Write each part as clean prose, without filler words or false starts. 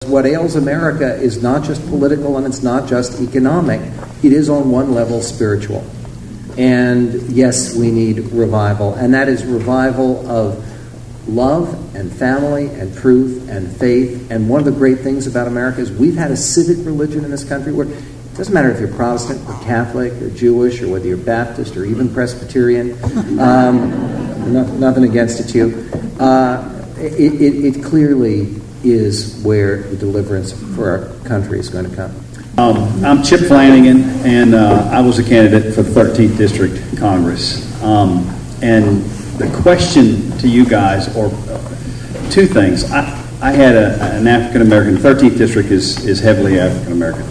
what ails America is not just political and it's not just economic. It is on one level spiritual. And yes, we need revival. And that is revival of love and family and truth and faith. And one of the great things about America is we've had a civic religion in this country where it doesn't matter if you're Protestant or Catholic or Jewish or whether you're Baptist or even Presbyterian. Nothing against it, Hugh. It clearly is where the deliverance for our country is going to come. I'm Chip Flanagan, and I was a candidate for the 13th District Congress. And the question to you guys, or two things. I had an African-American, 13th District is heavily African-American.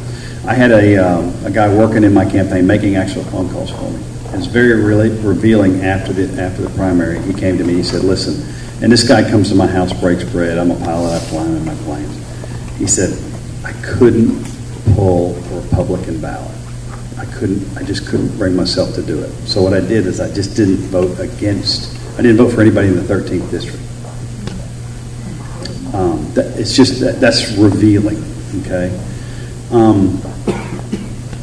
I had a guy working in my campaign making actual phone calls for me. It was very really revealing after the primary. He came to me, he said, listen, and this guy comes to my house, breaks bread, I'm a pilot, I fly in my planes. He said, I couldn't pull a Republican ballot. I just couldn't bring myself to do it. So what I did is I just didn't vote I didn't vote for anybody in the 13th District. That's revealing, okay?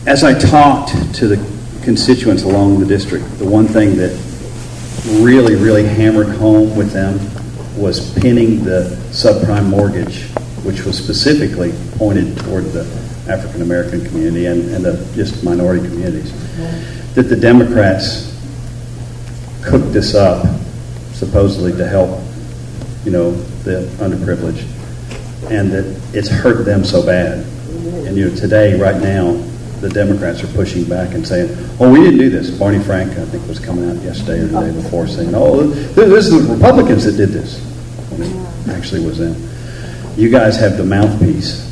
As I talked to the constituents along the district, the one thing that really, really hammered home with them was pinning the subprime mortgage, which was specifically pointed toward the African American community and the just minority communities. That the Democrats cooked this up, supposedly to help, the underprivileged, and that it's hurt them so bad. And today, right now, the Democrats are pushing back and saying, "Oh, we didn't do this." Barney Frank, I think, was coming out yesterday or the day before saying, "Oh, this is the Republicans that did this," when it actually was them. You guys have the mouthpiece.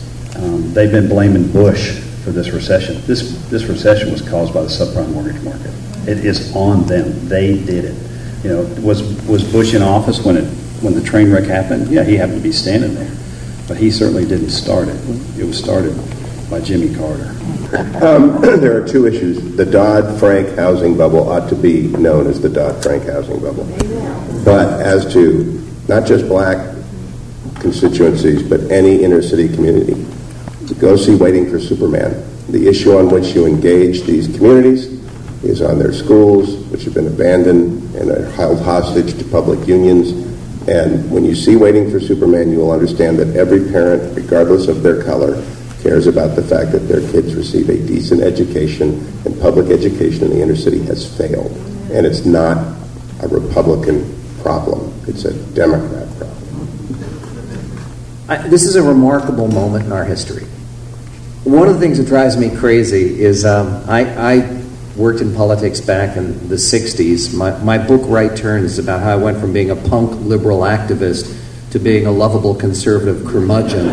They've been blaming Bush for this recession. This recession was caused by the subprime mortgage market. It is on them. They did it. Was Bush in office when the train wreck happened? Yeah, he happened to be standing there, but he certainly didn't start it. It was started by Jimmy Carter. There are two issues. The Dodd-Frank housing bubble ought to be known as the Dodd-Frank housing bubble. But as to not just black constituencies, but any inner city community, go see Waiting for Superman. The issue on which you engage these communities is on their schools, which have been abandoned and are held hostage to public unions. And when you see Waiting for Superman, you will understand that every parent, regardless of their color, cares about the fact that their kids receive a decent education, and public education in the inner city has failed. And it's not a Republican problem. It's a Democrat problem. This is a remarkable moment in our history. One of the things that drives me crazy is I worked in politics back in the 60s. My book, Right Turn, is about how I went from being a punk liberal activist to being a lovable conservative curmudgeon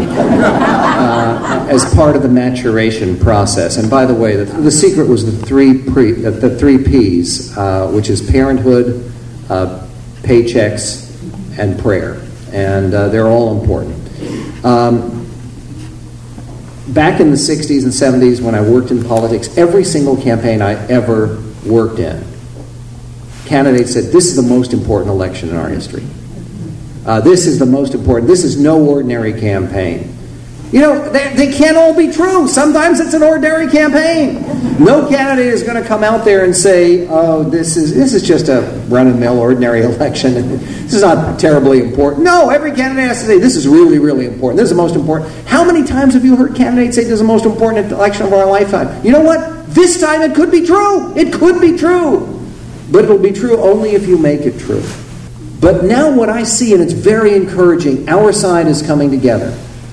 as part of the maturation process. And by the way, the secret was the three P's, which is parenthood, paychecks, and prayer. And they're all important. Back in the 60s and 70s when I worked in politics, every single campaign I ever worked in, candidates said, this is the most important election in our history. This is the most important. This is no ordinary campaign. They can't all be true. Sometimes it's an ordinary campaign. No candidate is going to come out there and say, oh, this is just a run-of-the-mill ordinary election. This is not terribly important. No, every candidate has to say, this is really, really important. This is the most important. How many times have you heard candidates say this is the most important election of our lifetime? You know what? This time it could be true. It could be true. But it'll be true only if you make it true. But now what I see, and it's very encouraging, our side is coming together.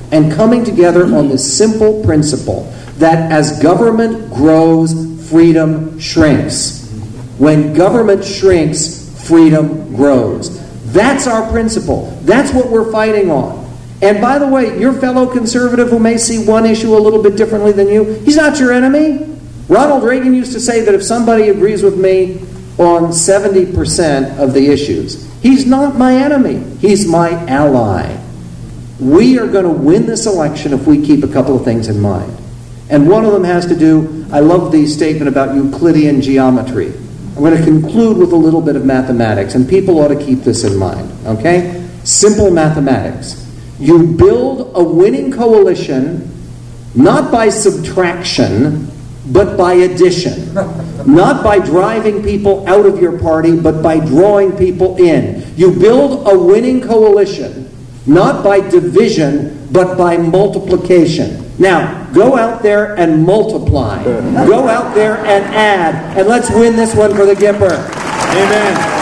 And coming together on this simple principle that as government grows, freedom shrinks. When government shrinks, freedom grows. That's our principle. That's what we're fighting on. And by the way, your fellow conservative who may see one issue a little bit differently than you, he's not your enemy. Ronald Reagan used to say that if somebody agrees with me on 70% of the issues, he's not my enemy. He's my ally. We are going to win this election if we keep a couple of things in mind. And one of them has to do, I love the statement about Euclidean geometry. I'm going to conclude with a little bit of mathematics, and people ought to keep this in mind, okay? Simple mathematics. You build a winning coalition not by subtraction, but by addition. Not by driving people out of your party, but by drawing people in. You build a winning coalition not by division, but by multiplication. Now, go out there and multiply. Go out there and add. And let's win this one for the Gipper. Amen.